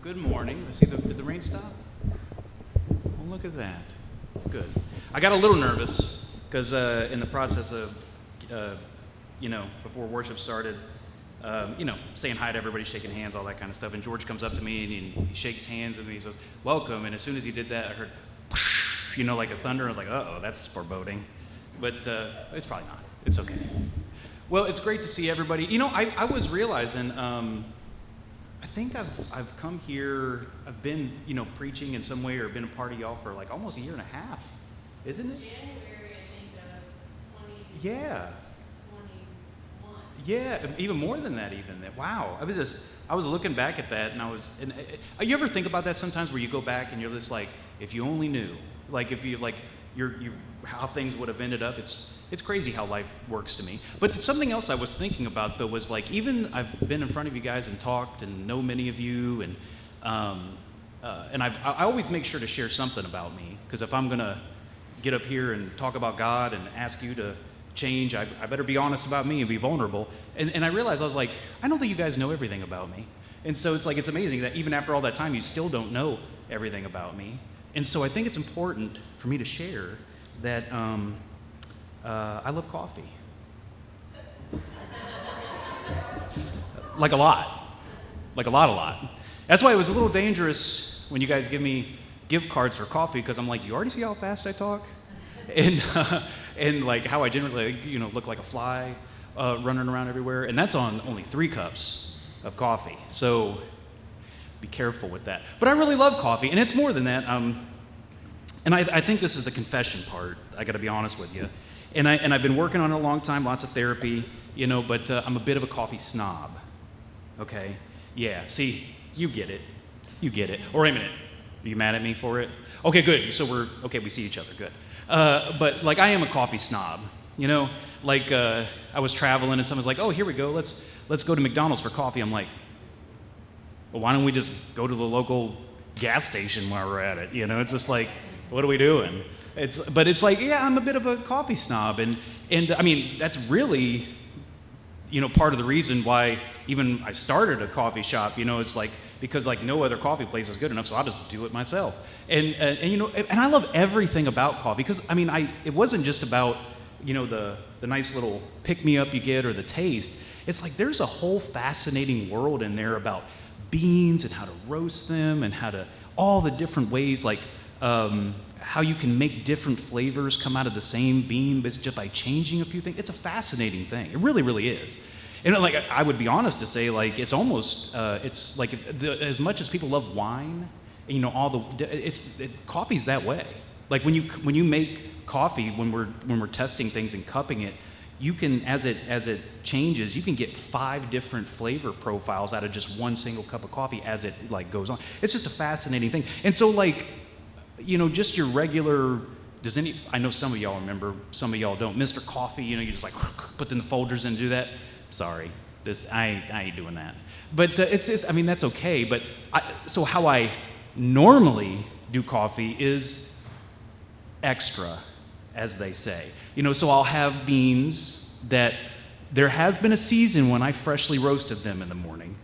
Good morning. Let's see, did the rain stop? Well, look at that. Good. I got a little nervous because in the process of, before worship started, saying hi to everybody, shaking hands, all that kind of stuff. And George comes up to me and he shakes hands with me. He says, "Welcome." And as soon as he did that, I heard, whoosh, like a thunder. I was like, "Uh-oh, that's foreboding." But it's probably not. It's okay. Well, it's great to see everybody. I was realizing, I think I've come here, I've been, preaching in some way or been a part of y'all for like almost a year and a half, isn't it? January, I think, of 20. Yeah. 21. Yeah, even more than that even. Wow. I was looking back at that and you ever think about that sometimes where you go back and you're just like, if you only knew, like if you, like, how things would have ended up. It's crazy how life works to me. But something else I was thinking about though was like, even I've been in front of you guys and talked and know many of you and I always make sure to share something about me, because if I'm gonna get up here and talk about God and ask you to change, I better be honest about me and be vulnerable. And I realized, I was like, I don't think you guys know everything about me. And so it's like, it's amazing that even after all that time, you still don't know everything about me. And so I think it's important for me to share that I love coffee. Like a lot. Like a lot. That's why it was a little dangerous when you guys give me gift cards for coffee, because I'm like, you already see how fast I talk? And like how I generally, look like a fly running around everywhere. And that's on only 3 cups of coffee. So be careful with that. But I really love coffee, and it's more than that. And I think this is the confession part. I got to be honest with you. And I've been working on it a long time, lots of therapy, but I'm a bit of a coffee snob. Okay? Yeah. See, you get it. Or wait a minute. Are you mad at me for it? Okay, good. So we see each other. Good. But like, I am a coffee snob. Like I was traveling and someone's like, "Oh, here we go. Let's go to McDonald's for coffee." I'm like, well, why don't we just go to the local gas station while we're at it? It's just like, what are we doing? But it's like, yeah, I'm a bit of a coffee snob, and I mean, that's really, part of the reason why even I started a coffee shop. It's like, because like no other coffee place is good enough, so I'll just do it myself. And I love everything about coffee, because I mean, it wasn't just about the nice little pick me up you get or the taste. It's like there's a whole fascinating world in there about beans and how to roast them and all the different ways, like how you can make different flavors come out of the same bean, but just by changing a few things. It's a fascinating thing. It really, really is. And like, I would be honest to say, like, it's almost, it's like as much as people love wine, coffee's that way. Like when you make coffee, when we're testing things and cupping it, you can, as it changes, you can get 5 different flavor profiles out of just one single cup of coffee as it like goes on. It's just a fascinating thing. And so like, just your regular, I know some of y'all remember, some of y'all don't. Mr. Coffee, you just like put in the Folgers and do that. Sorry, I ain't doing that. But it's just, I mean, that's okay. But so how I normally do coffee is extra, as they say. So I'll have beans that there has been a season when I freshly roasted them in the morning.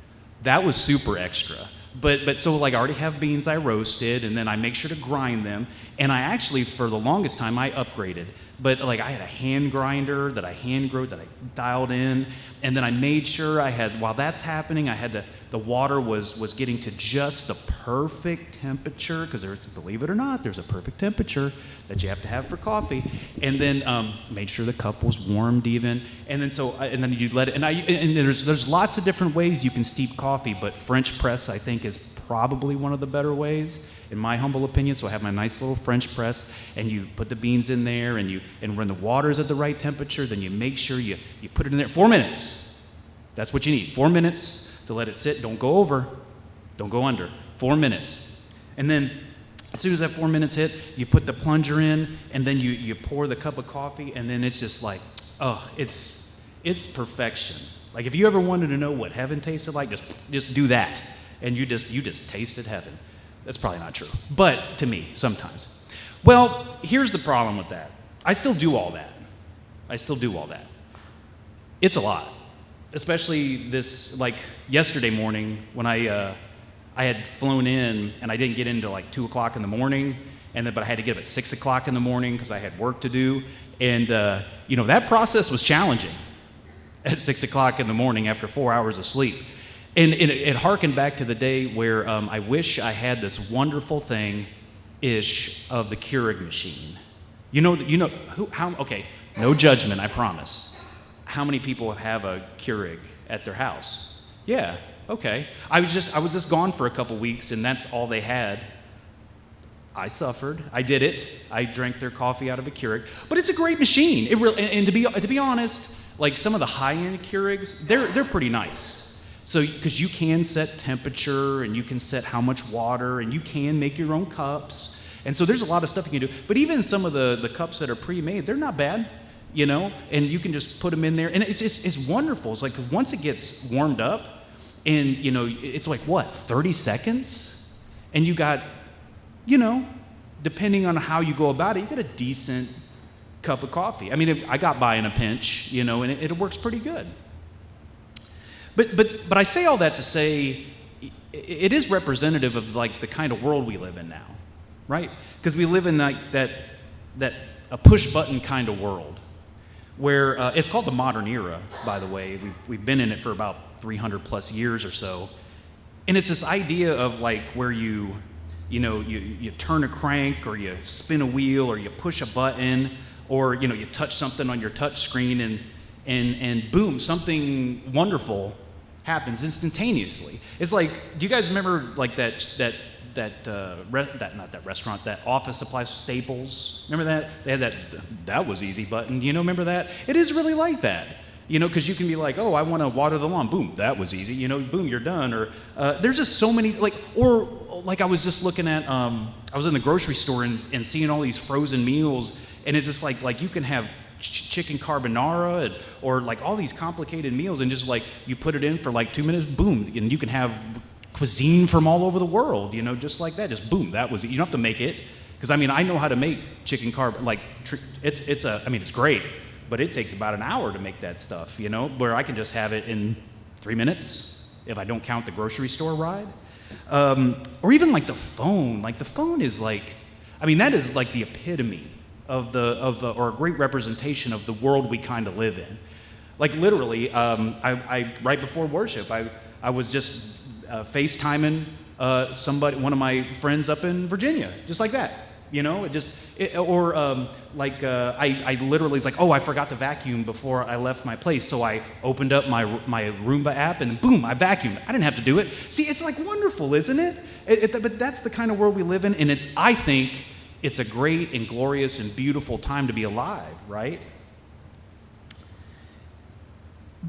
That was super extra. But so like I already have beans I roasted, and then I make sure to grind them. And I actually, for the longest time, I upgraded. But like I had a hand grinder that I hand growed, that I dialed in. And then I made sure while that's happening, the water was getting to just the perfect temperature, because believe it or not, there's a perfect temperature that you have to have for coffee. And then made sure the cup was warmed even. And then you let it, and there's lots of different ways you can steep coffee, but French press, I think, is probably one of the better ways, in my humble opinion. So I have my nice little French press, and you put the beans in there, and when the water's at the right temperature, then you make sure you put it in there. 4 minutes. That's what you need. 4 minutes to let it sit. Don't go over. Don't go under. 4 minutes. And then as soon as that 4 minutes hit, you put the plunger in, and then you pour the cup of coffee, and then it's just like, it's perfection. Like if you ever wanted to know what heaven tasted like, just do that, and you just tasted heaven. That's probably not true, but to me, sometimes. Well, here's the problem with that. I still do all that. It's a lot, especially this, like yesterday morning when I I had flown in, and I didn't get in until like 2 o'clock in the morning, but I had to get up at 6 o'clock in the morning because I had work to do. And, that process was challenging at 6 o'clock in the morning after 4 hours of sleep. And it harkened back to the day where I wish I had this wonderful thing-ish of the Keurig machine. Okay, no judgment, I promise. How many people have a Keurig at their house? Yeah, okay. I was just gone for a couple weeks, and that's all they had. I suffered. I did it. I drank their coffee out of a Keurig, but it's a great machine. It really, and to be honest, like some of the high-end Keurigs, they're pretty nice. So, because you can set temperature, and you can set how much water, and you can make your own cups, and so there's a lot of stuff you can do. But even some of the cups that are pre-made, they're not bad, and you can just put them in there, and it's wonderful. It's like once it gets warmed up, and it's like 30 seconds, and you got, depending on how you go about it, you get a decent cup of coffee. I mean, I got by in a pinch, and it works pretty good. But I say all that to say it is representative of like the kind of world we live in now, right? Because we live in like that a push button kind of world where it's called the modern era, by the way. We've been in it for about 300 plus years or so, and it's this idea of like where you turn a crank, or you spin a wheel, or you push a button, or you touch something on your touch screen, and boom, something wonderful happens instantaneously. It's like, do you guys remember like that office supply, Staples? Remember that? They had that was easy button. Remember that? It is really like that. Because you can be like, oh, I want to water the lawn. Boom, that was easy. Boom, you're done. Or there's just so many, I was just looking at, I was in the grocery store and seeing all these frozen meals, and it's just like you can have chicken carbonara or like all these complicated meals, and just like you put it in for like 2 minutes, boom, and you can have cuisine from all over the world, just like that. Just boom, that was it. You don't have to make it, because I know how to make chicken it's great. But it takes about an hour to make that stuff, where I can just have it in 3 minutes if I don't count the grocery store ride. Or even like the phone. Like the phone is that is like the epitome of or a great representation of the world we kind of live in. Like literally, I right before worship, I was just FaceTiming one of my friends up in Virginia, just like that. I literally was like, oh, I forgot to vacuum before I left my place, so I opened up my Roomba app, and boom, I vacuumed. I didn't have to do it. See, it's like wonderful, isn't it? But that's the kind of world we live in, and I think it's a great and glorious and beautiful time to be alive, right?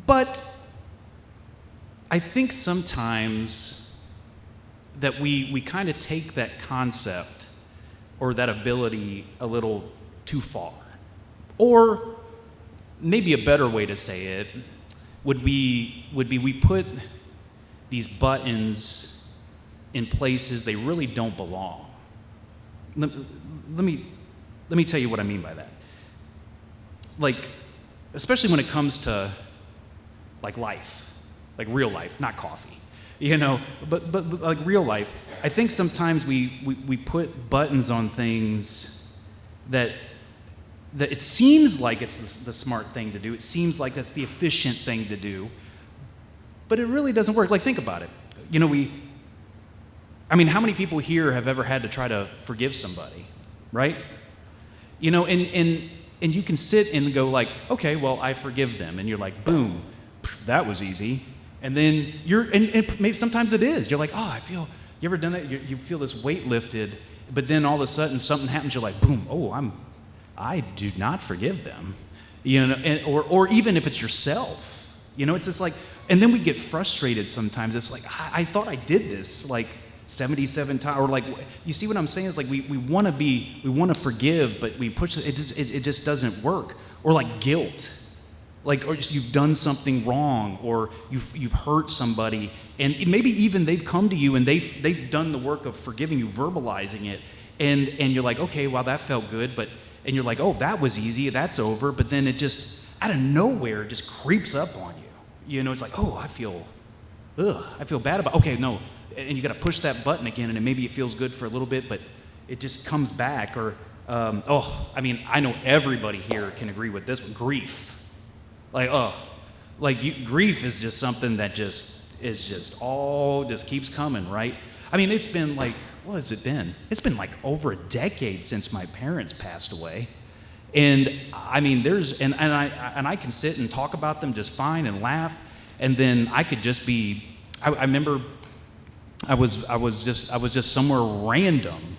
But I think sometimes that we kind of take that concept or that ability a little too far. Or maybe a better way to say it would be we put these buttons in places they really don't belong. Let me tell you what I mean by that. Like, especially when it comes to like life, like real life, not coffee. But like real life, I think sometimes we put buttons on things that it seems like it's the smart thing to do. It seems like that's the efficient thing to do, but it really doesn't work. Like, think about it. How many people here have ever had to try to forgive somebody, right? And you can sit and go like, okay, well, I forgive them, and you're like, boom, that was easy. And then maybe sometimes it is. You're like, oh, you ever done that? You feel this weight lifted, but then all of a sudden something happens. You're like, boom, oh, I do not forgive them. Or even if it's yourself, it's just like, and then we get frustrated sometimes. It's like, I thought I did this like 77 times, or like, you see what I'm saying? It's like we want to forgive, but we push it just doesn't work. Or like guilt. Like, or just you've done something wrong, or you've hurt somebody, and maybe even they've come to you and they've done the work of forgiving you, verbalizing it, and you're like, okay, well, that felt good, and you're like, oh, that was easy, that's over, but then it just out of nowhere just creeps up on you. It's like, oh, I feel bad about. Okay, no, and you got to push that button again, and maybe it feels good for a little bit, but it just comes back. Or, I mean, I know everybody here can agree with this one, grief. Grief is just something that just keeps coming, right? I mean, it's been like, what has it been? It's been like over a decade since my parents passed away. And I mean, I can sit and talk about them just fine and laugh, and then I could just be. I remember I was just somewhere random,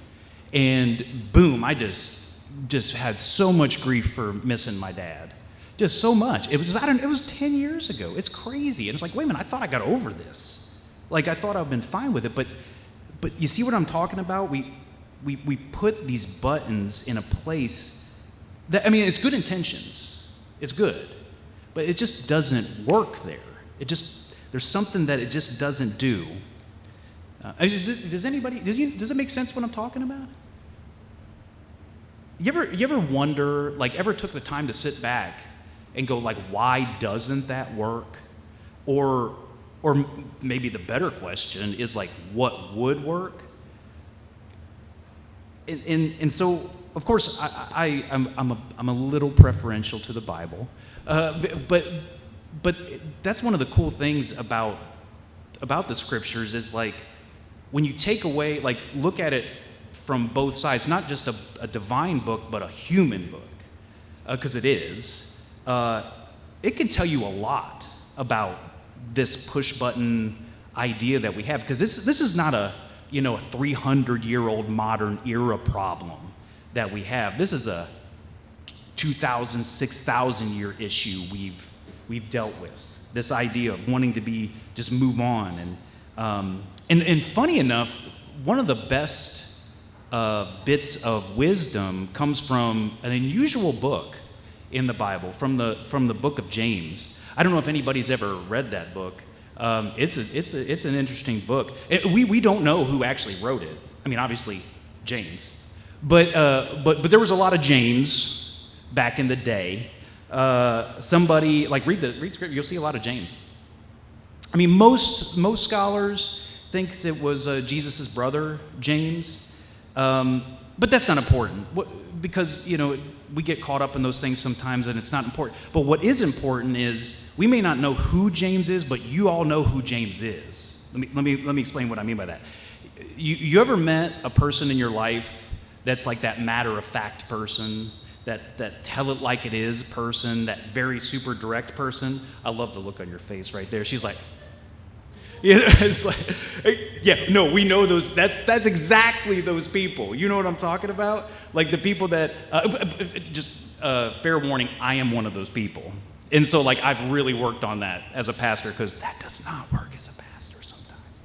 and boom, I just had so much grief for missing my dad, just so much. It was 10 years ago. It's crazy, and it's like, wait a minute, I thought I got over this. Like I thought I've been fine with it, but you see what I'm talking about? We put these buttons in a place. It's good intentions. It's good. But it just doesn't work there. There's something that it just doesn't do. Does it make sense what I'm talking about? You ever wonder, like, ever took the time to sit back and go, like, why doesn't that work? Or maybe the better question is, like, what would work? And so, of course, I'm a little preferential to the Bible, but that's one of the cool things about the scriptures is, like, when you take away, like, look at it from both sides, not just a divine book, but a human book, because it is. It can tell you a lot about this push button idea that we have, because this is not a 300-year-old modern era problem that we have. This is a 2,000, 6,000 year issue we've dealt with. This idea of wanting to just move on. And funny enough, one of the best bits of wisdom comes from an unusual book in the Bible, from the book of James. I don't know if anybody's ever read that book. It's an interesting book. We don't know who actually wrote it. I mean, obviously James. But there was a lot of James back in the day. Somebody, like, read scripture, you'll see a lot of James. I mean, most scholars thinks it was Jesus' brother, James. But that's not important, because, we get caught up in those things sometimes, and it's not important. But what is important is, we may not know who James is, but you all know who James is. Let me explain what I mean by that. You ever met a person in your life that's like that matter-of-fact person, that tell it like it is person, that very super direct person? I love the look on your face right there. She's like, it's like, yeah, no, we know those. That's exactly those people. You know what I'm talking about? Like the people that, fair warning, I am one of those people. And so, like, I've really worked on that as a pastor, because that does not work as a pastor sometimes.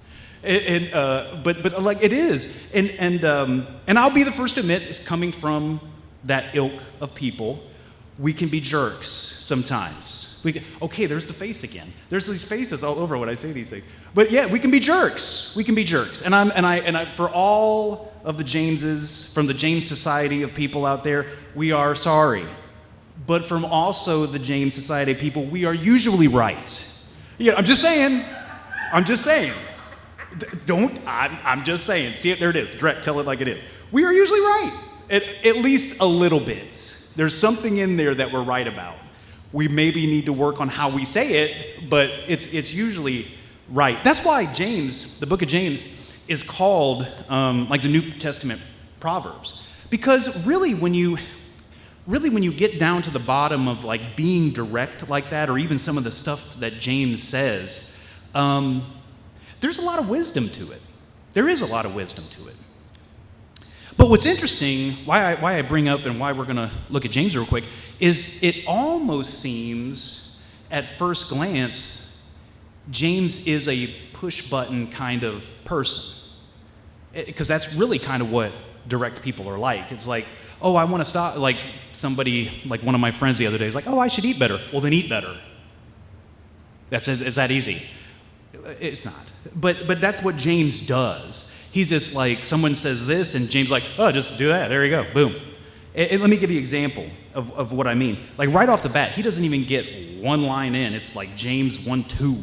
But like it is, and I'll be the first to admit, it's coming from that ilk of people. We can be jerks sometimes. Okay, there's the face again. There's these faces all over when I say these things. But yeah, we can be jerks. We can be jerks. And I for all of the Jameses, from the James Society of people out there, we are sorry. But from also the James Society of people, we are usually right. Yeah, I'm just saying. I'm just saying. I'm just saying. See it, there it is. Direct, tell it like it is. We are usually right. At least a little bit. There's something in there that we're right about. We maybe need to work on how we say it, but it's usually right. That's why James, the book of James, is called like the New Testament Proverbs. Because really when you get down to the bottom of, like, being direct like that, or even some of the stuff that James says, there's a lot of wisdom to it. There is a lot of wisdom to it. But what's interesting, why I bring up and why we're going to look at James real quick, is it almost seems, at first glance, James is a push-button kind of person. Because that's really kind of what direct people are like. It's like, oh, I want to stop. Like somebody, like one of my friends the other day, is like, oh, I should eat better. Well, then eat better. It's that easy. It's not. But that's what James does. He's just like, someone says this, and James like, oh, just do that. There you go. Boom. And let me give you an example of what I mean. Like right off the bat, he doesn't even get one line in. It's like James 1:2.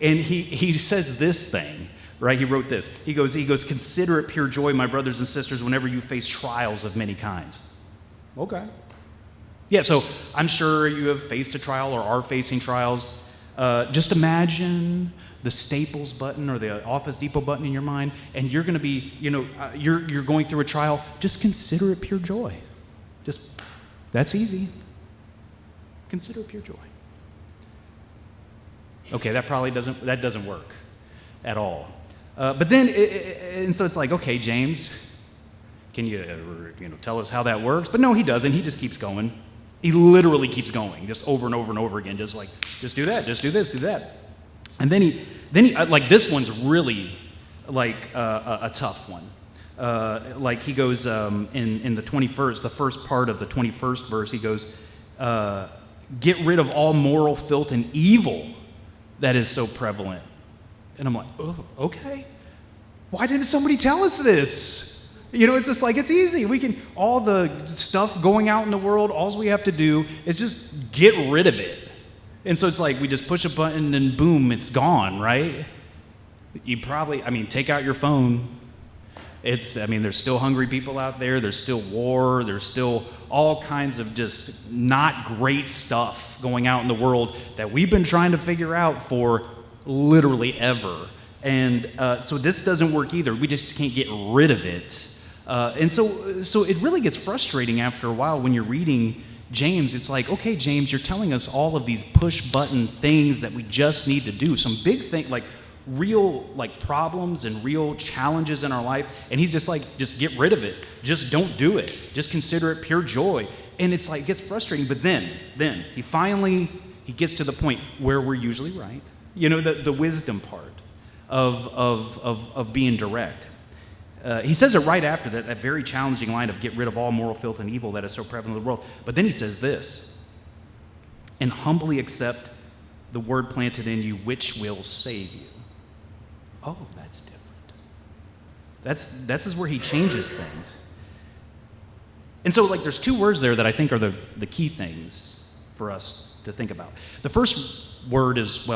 And he says this thing right? He wrote this. He goes, consider it pure joy, my brothers and sisters, whenever you face trials of many kinds. Okay. Yeah, so I'm sure you have faced a trial or are facing trials. Just imagine the Staples button or the Office Depot button in your mind, and you're going to be, you're going through a trial. Just consider it pure joy. That's easy. Consider it pure joy. Okay, that doesn't work at all. But then, and so it's like, okay, James, can you tell us how that works? But no, he doesn't. He just keeps going. He literally keeps going, just over and over and over again, just do that, just do this, do that. And then he like this one's really like a tough one. Like he goes in the 21st, the first part of the 21st verse, he goes, get rid of all moral filth and evil that is so prevalent. And I'm like, oh, okay. Why didn't somebody tell us this? It's just like, it's easy. We can, all the stuff going out in the world, all we have to do is just get rid of it. And so it's like, we just push a button and boom, it's gone, right? You probably, take out your phone. There's still hungry people out there. There's still war. There's still all kinds of just not great stuff going out in the world that we've been trying to figure out for literally ever. And so this doesn't work either. We just can't get rid of it. And so it really gets frustrating after a while when you're reading James. It's like, okay, James, you're telling us all of these push button things that we just need to do. Some big thing, like real problems and real challenges in our life. And he's just like, just get rid of it. Just don't do it. Just consider it pure joy. And it's like, it gets frustrating. But then he gets to the point where we're usually right. The wisdom part of being direct. He says it right after that very challenging line of get rid of all moral filth and evil that is so prevalent in the world. But then he says this, and humbly accept the word planted in you, which will save you. Oh, that's different. This is where he changes things. And so there's two words there that I think are the key things for us to think about. The first word is,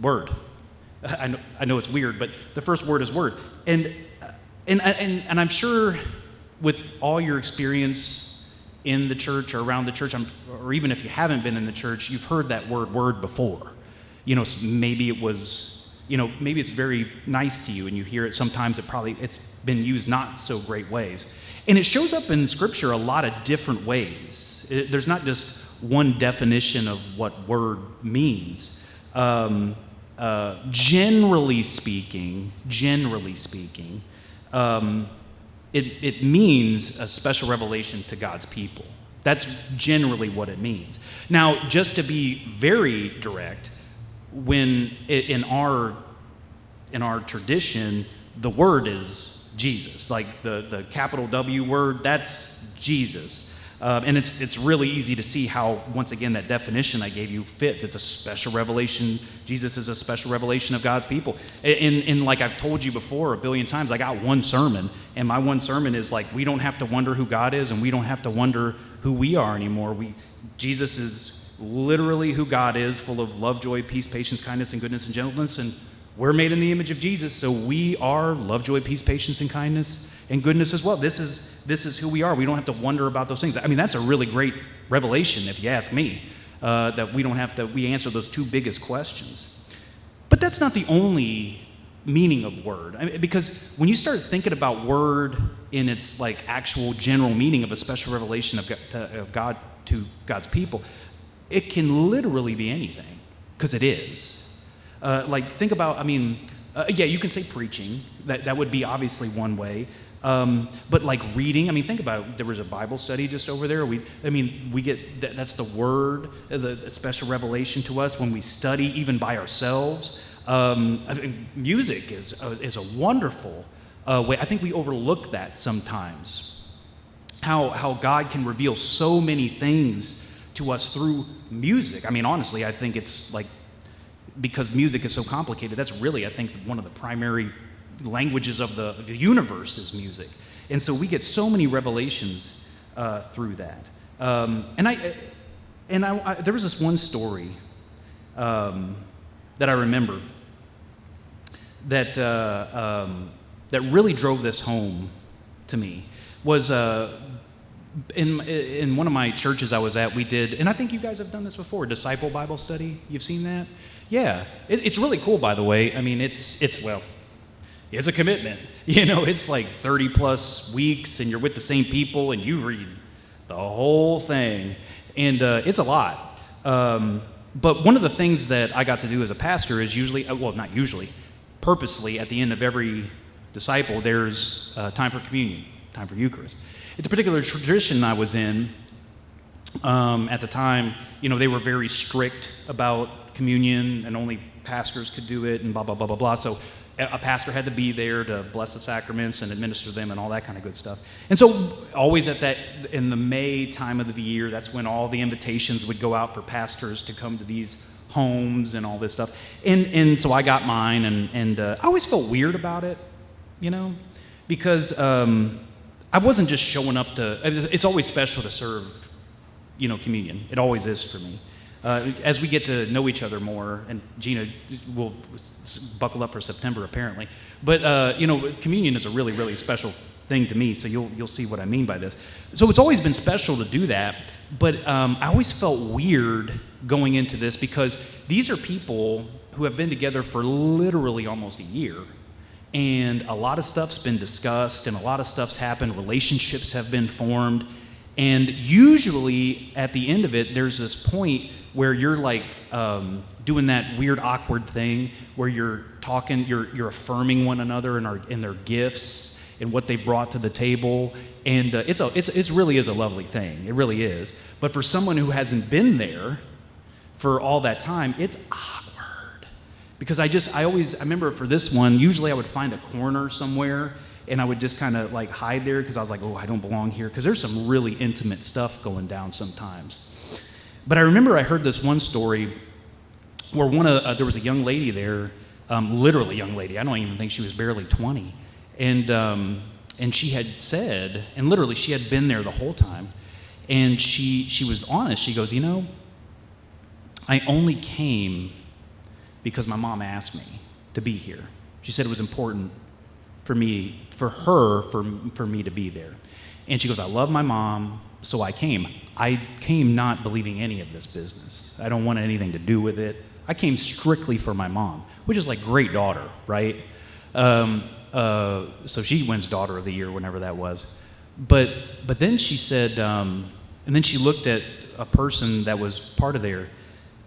word. I know it's weird, but the first word is word. And I'm sure with all your experience in the church or around the church, or even if you haven't been in the church, you've heard that word before. Maybe it was, maybe it's very nice to you and you hear it. Sometimes it's been used not so great ways. And it shows up in Scripture a lot of different ways. There's not just one definition of what word means. Generally speaking, it means a special revelation to God's people. That's generally what it means. Now, just to be very direct, when in our tradition, the word is Jesus, like the capital W word, that's Jesus. And it's really easy to see how, once again, that definition I gave you fits. It's a special revelation. Jesus is a special revelation of God's people. And like I've told you before a billion times, I got one sermon, and my one sermon is like, we don't have to wonder who God is, and we don't have to wonder who we are anymore. Jesus is literally who God is, full of love, joy, peace, patience, kindness, and goodness, and gentleness, and we're made in the image of Jesus, so we are love, joy, peace, patience, and kindness, and goodness as well. This is who we are. We don't have to wonder about those things. That's a really great revelation, if you ask me, that we answer those two biggest questions. But that's not the only meaning of word. Because when you start thinking about word in its actual general meaning of a special revelation of God to God's people, it can literally be anything, because it is. Think about, you can say preaching. That would be obviously one way. But reading, think about it. There was a Bible study just over there. We get that's the word, the special revelation to us when we study even by ourselves. Music is a wonderful way. I think we overlook that sometimes. How God can reveal so many things to us through music. Honestly, I think it's because music is so complicated, that's really, I think, one of the primary languages of the universe is music. And so we get so many revelations through that. There was this one story that I remember that really drove this home to me was in one of my churches I was at, we did, and I think you guys have done this before, Disciple Bible Study. You've seen that? Yeah. It's really cool, by the way. I mean, it's a commitment. It's like 30 plus weeks, and you're with the same people, and you read the whole thing. And it's a lot. But one of the things that I got to do as a pastor is not usually, purposely at the end of every disciple, there's time for communion, time for Eucharist. It's a particular tradition I was in at the time. They were very strict about communion, and only pastors could do it, and blah, blah, blah, blah, blah. So a pastor had to be there to bless the sacraments and administer them and all that kind of good stuff. And so always in the May time of the year, that's when all the invitations would go out for pastors to come to these homes and all this stuff. And so I got mine, and I always felt weird about it, because I wasn't just showing up it's always special to serve, communion. It always is for me. As we get to know each other more, and Gina will buckle up for September apparently, but communion is a really, really special thing to me, so you'll see what I mean by this. So it's always been special to do that, but I always felt weird going into this because these are people who have been together for literally almost a year, and a lot of stuff's been discussed, and a lot of stuff's happened, relationships have been formed, and usually at the end of it, there's this point where you're like doing that weird, awkward thing where you're talking, you're affirming one another in their gifts and what they brought to the table, and it really is a lovely thing. It really is. But for someone who hasn't been there for all that time, it's awkward because I remember for this one, usually I would find a corner somewhere and I would just kind of like hide there because I was like, oh, I don't belong here, because there's some really intimate stuff going down sometimes. But I remember I heard this one story where there was a young lady there, literally young lady. I don't even think she was barely 20, and she had said, and literally she had been there the whole time, and she was honest. She goes, I only came because my mom asked me to be here. She said it was important for me to be there, and she goes, I love my mom, so I came. I came not believing any of this business. I don't want anything to do with it. I came strictly for my mom, which is like great daughter, right? So she wins Daughter of the Year, whenever that was. But then she said, and then she looked at a person that was part of there.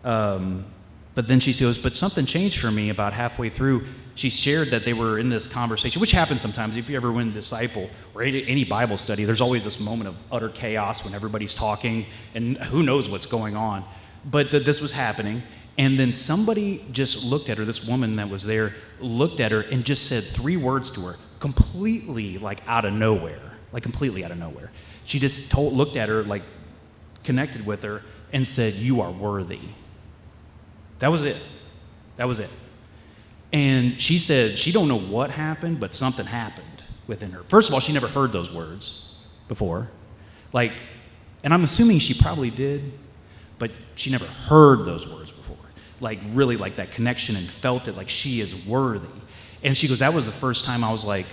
But then she goes, but something changed for me about halfway through. She shared that they were in this conversation, which happens sometimes. If you ever win Disciple or any Bible study, there's always this moment of utter chaos when everybody's talking and who knows what's going on. But this was happening. And then somebody just looked at her, this woman that was there, looked at her and just said 3 words to her, completely like out of nowhere. She just looked at her, like connected with her and said, you are worthy. That was it. And she said she don't know what happened, but something happened within her. First of all, she never heard those words before. And I'm assuming she probably did, but she never heard those words before. Really like that connection, and felt it like she is worthy. And she goes, that was the first time I was like,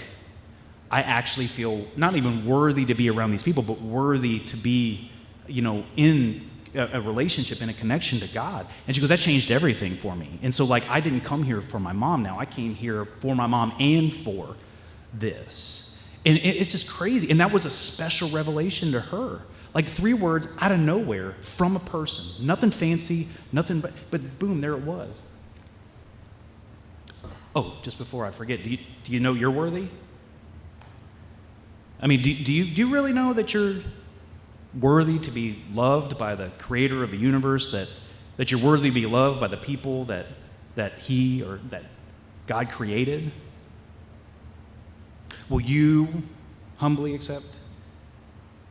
I actually feel not even worthy to be around these people, but worthy to be, in a relationship and a connection to God. And she goes, that changed everything for me. And so I didn't come here for my mom now. I came here for my mom and for this. And it's just crazy. And that was a special revelation to her. 3 words out of nowhere from a person. Nothing fancy, nothing, but boom, there it was. Oh, just before I forget, do you know you're worthy? I mean, do you really know that you're worthy to be loved by the creator of the universe, that you're worthy to be loved by the people that he or that God created? Will you humbly accept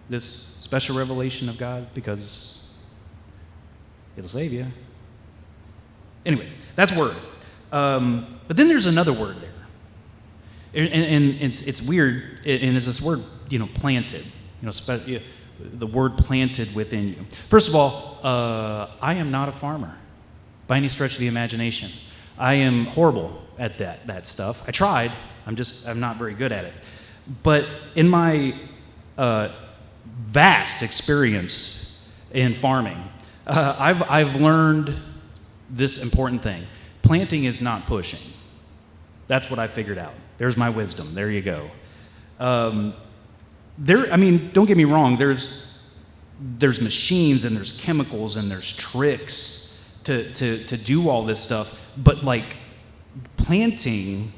this special revelation of God, because it'll save you? Anyways, that's word. But then there's another word there. And it's weird, and it's this word, planted. The word planted within you. First of all, I am not a farmer by any stretch of the imagination. I am horrible at that stuff. I tried. I'm not very good at it. But in my vast experience in farming, I've learned this important thing. Planting is not pushing. That's what I figured out. There's my wisdom. There you go. Don't get me wrong. There's machines and there's chemicals and there's tricks to do all this stuff. But like planting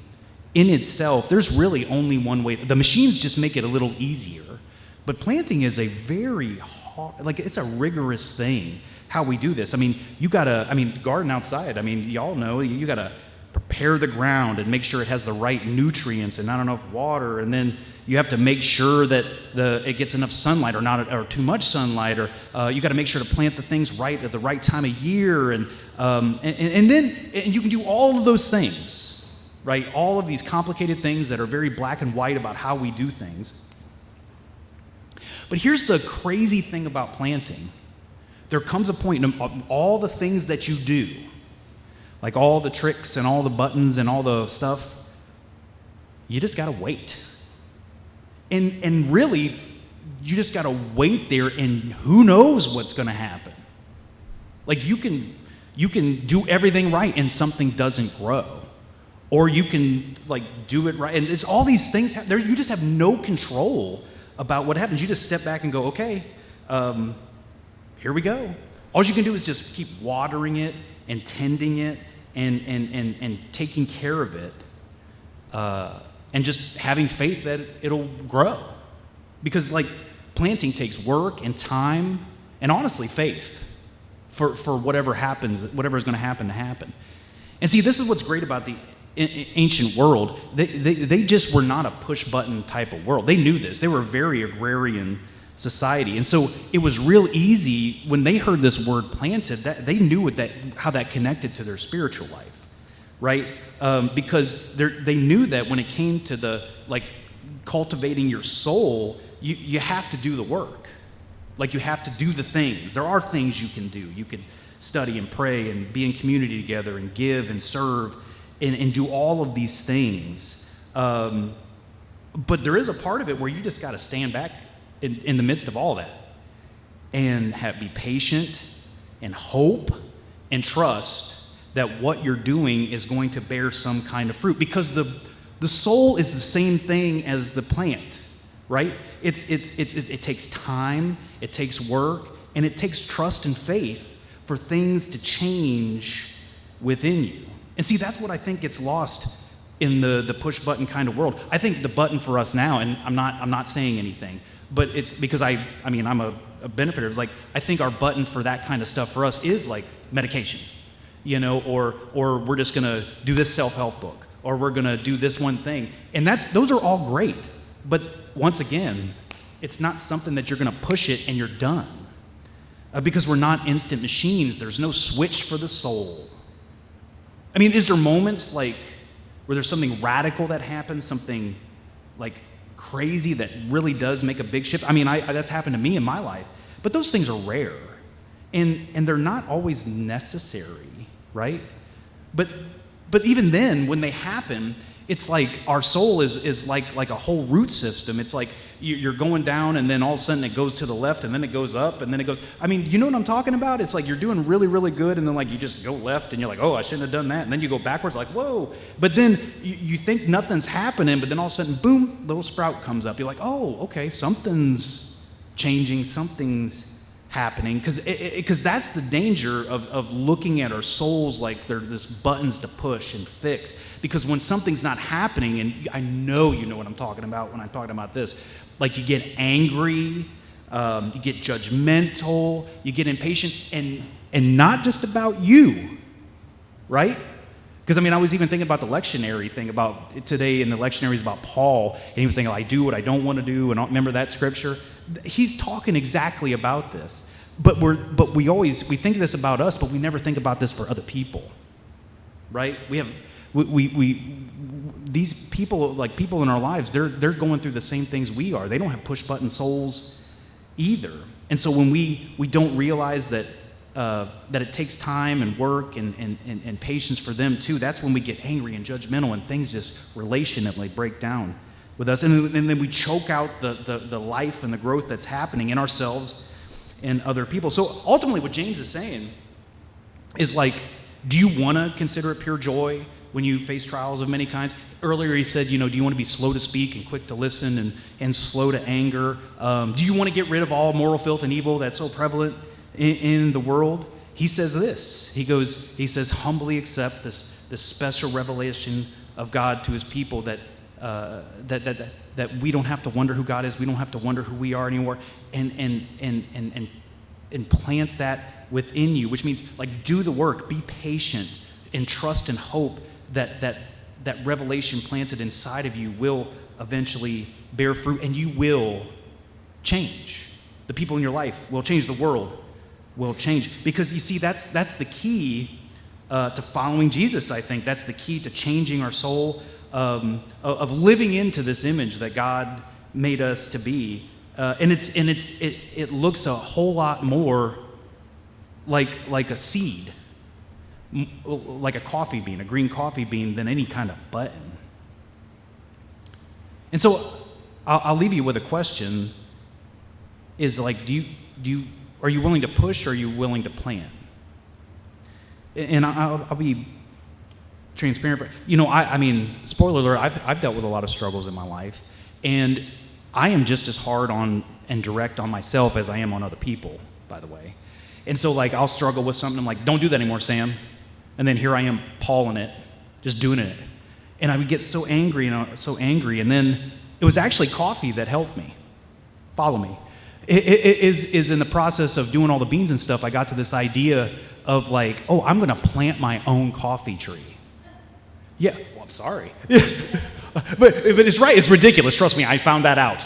in itself, there's really only one way. The machines just make it a little easier. But planting is a very hard, like it's a rigorous thing, how we do this. Garden outside, y'all know, you gotta prepare the ground and make sure it has the right nutrients and not enough water, and then you have to make sure that it gets enough sunlight or too much sunlight, or you got to make sure to plant the things right at the right time of year, and then you can do all of those things, right? All of these complicated things that are very black and white about how we do things. But here's the crazy thing about planting. There comes a point in all the things that you do, like all the tricks and all the buttons and all the stuff, you just got to wait. And really, you just got to wait there, and who knows what's going to happen. Like you can do everything right and something doesn't grow. Or you can like do it right. And it's all these things, you just have no control about what happens. You just step back and go, okay, here we go. All you can do is just keep watering it and tending it and taking care of it, and just having faith that it'll grow. Because like planting takes work and time and honestly faith for whatever happens, whatever is going to happen. And see, this is what's great about the ancient world. They just were not a push button type of world. They knew this. They were a very agrarian society. And so it was real easy when they heard this word planted, that they knew how that connected to their spiritual life, right? Because they knew that when it came to the like cultivating your soul, you have to do the work. Like you have to do the things. There are things you can do. You can study and pray and be in community together and give and serve and do all of these things. But there is a part of it where you just got to stand back in the midst of all that and be patient and hope and trust that what you're doing is going to bear some kind of fruit, because the soul is the same thing as the plant, right? It takes time, it takes work, and it takes trust and faith for things to change within you. And see, that's what I think gets lost in the push button kind of world. I think the button for us now, and I'm not saying anything, but it's because I'm a benefiter. It's like I think our button for that kind of stuff for us is like medication, or we're just gonna do this self-help book, or we're gonna do this one thing, and those are all great. But once again, it's not something that you're gonna push it and you're done, because we're not instant machines. There's no switch for the soul. Is there moments like where there's something radical that happens, something like crazy that really does make a big shift? That's happened to me in my life, but those things are rare, and they're not always necessary, right? But even then, when they happen, it's like our soul is like a whole root system. It's like you're going down, and then all of a sudden it goes to the left, and then it goes up, and then it goes. You know what I'm talking about? It's like you're doing really, really good, and then like you just go left, and you're like, oh, I shouldn't have done that, and then you go backwards, like whoa. But then you think nothing's happening, but then all of a sudden, boom, little sprout comes up. You're like, oh, okay, something's changing, something's happening, because that's the danger of looking at our souls like they're just buttons to push and fix. Because when something's not happening, and I know you know what I'm talking about when I'm talking about this, like you get angry, you get judgmental, you get impatient, and not just about you, right? Because I was even thinking about the lectionary thing about today, in the lectionaries about Paul, and he was saying, I do what I don't want to do, and remember that scripture? He's talking exactly about this. But we think this about us, but we never think about this for other people, right? These people, like people in our lives, they're going through the same things we are. They don't have push button souls either. And so when we don't realize that that it takes time and work and patience for them too, that's when we get angry and judgmental and things just relationally break down with us. And then we choke out the life and the growth that's happening in ourselves and other people. So ultimately what James is saying is like, do you want to consider it pure joy when you face trials of many kinds? Earlier he said, do you want to be slow to speak and quick to listen and slow to anger? Do you want to get rid of all moral filth and evil that's so prevalent in the world? He says this. He says, humbly accept this special revelation of God to his people that we don't have to wonder who God is. We don't have to wonder who we are anymore. And plant that within you, which means like do the work, be patient, and trust and hope that revelation planted inside of you will eventually bear fruit, and you will change. The people in your life will change. The world will change. Because you see, that's the key to following Jesus, I think. That's the key to changing our soul, of living into this image that God made us to be. It looks a whole lot more like a seed, like a coffee bean, a green coffee bean, than any kind of button. And so I'll leave you with a question: is like, are you willing to push, or are you willing to plant? And I'll be transparent. I mean, spoiler alert, I've dealt with a lot of struggles in my life, and I am just as hard on and direct on myself as I am on other people, by the way. And so like I'll struggle with something, I'm like, don't do that anymore, Sam. And then here I am pawing it, just doing it. And I would get so angry, and then it was actually coffee that helped me. Follow me. It is in the process of doing all the beans and stuff, I got to this idea of like, oh, I'm gonna plant my own coffee tree. Yeah, well, I'm sorry. but it's right, it's ridiculous, trust me, I found that out.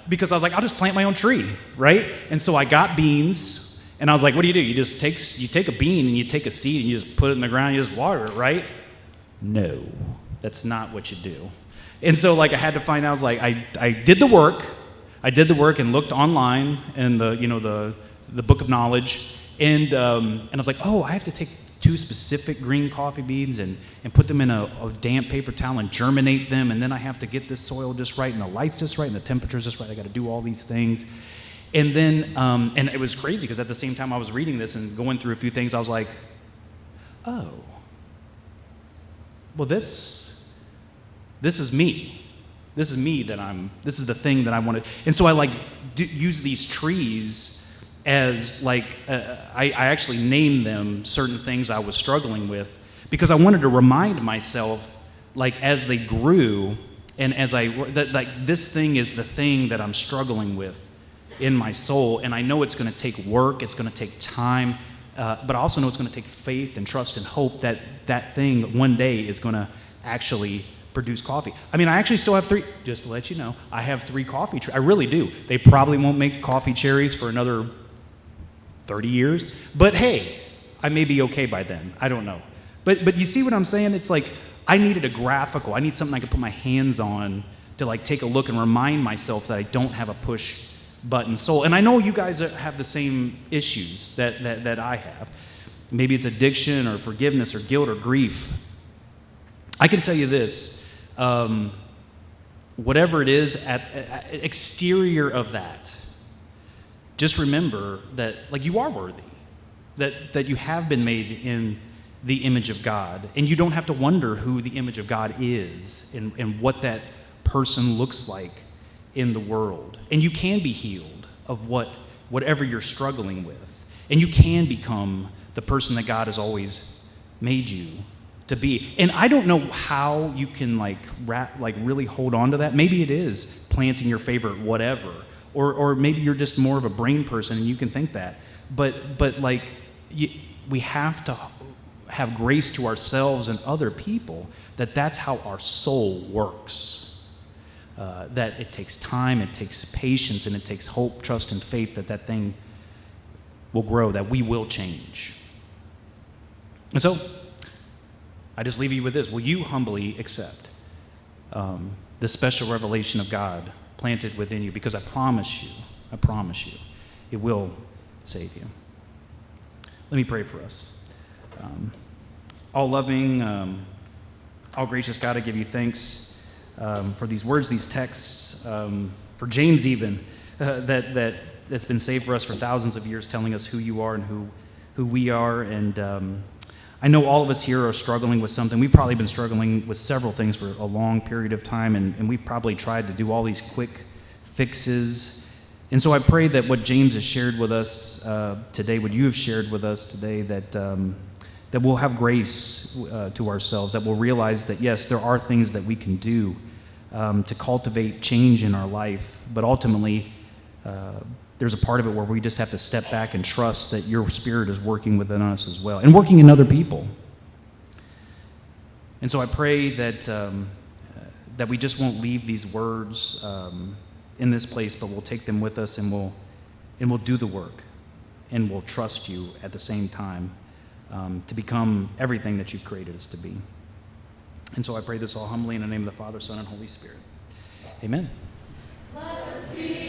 Because I was like, I'll just plant my own tree, right? And so I got beans, and I was like, what do? You take a bean and you take a seed and you just put it in the ground and you just water it, right? No, that's not what you do. And so like I had to find out, I was like, I did the work and looked online in the book of knowledge, and I was like, oh, I have to take 2 specific green coffee beans and put them in a damp paper towel and germinate them, and then I have to get this soil just right and the light's just right and the temperature's just right. I got to do all these things. And then and it was crazy because at the same time I was reading this and going through a few things, I was like, oh, well, this is me. This is me this is the thing that I wanted. And so I like use these trees as like, I actually named them certain things I was struggling with, because I wanted to remind myself, like as they grew and as that like this thing is the thing that I'm struggling with in my soul. And I know it's going to take work, it's going to take time, but I also know it's going to take faith and trust and hope that that thing one day is going to actually produce coffee. I mean, I actually still have 3, just to let you know, I have 3 coffee trees. I really do. They probably won't make coffee cherries for another 30 years, but hey, I may be okay by then. I don't know. But you see what I'm saying? It's like I needed a graphical. I need something I could put my hands on to like take a look and remind myself that I don't have a push button soul. And I know you guys have the same issues that I have. Maybe it's addiction or forgiveness or guilt or grief. I can tell you this, whatever it is at exterior of that, just remember that like you are worthy, that you have been made in the image of God, and you don't have to wonder who the image of God is and what that person looks like in the world. And you can be healed of whatever you're struggling with, and you can become the person that God has always made you to be. And I don't know how you can like really hold on to that. Maybe it is planting your favorite whatever. Or maybe you're just more of a brain person and you can think that. But like we have to have grace to ourselves and other people that's how our soul works. That it takes time, it takes patience, and it takes hope, trust, and faith that thing will grow, that we will change. And so I just leave you with this. Will you humbly accept the special revelation of God planted within you? Because I promise you, it will save you. Let me pray for us. All loving, all gracious God, I give you thanks for these words, these texts, for James even, that's been saved for us for thousands of years, telling us who you are and who we are. And I know all of us here are struggling with something. We've probably been struggling with several things for a long period of time, and we've probably tried to do all these quick fixes. And so I pray that what James has shared with us today, what you have shared with us today, that we'll have grace to ourselves, that we'll realize that, yes, there are things that we can do to cultivate change in our life, but ultimately there's a part of it where we just have to step back and trust that your Spirit is working within us as well, and working in other people. And so I pray that we just won't leave these words in this place, but we'll take them with us, and we'll do the work, and we'll trust you at the same time to become everything that you've created us to be. And so I pray this all humbly in the name of the Father, Son, and Holy Spirit. Amen. Blessed be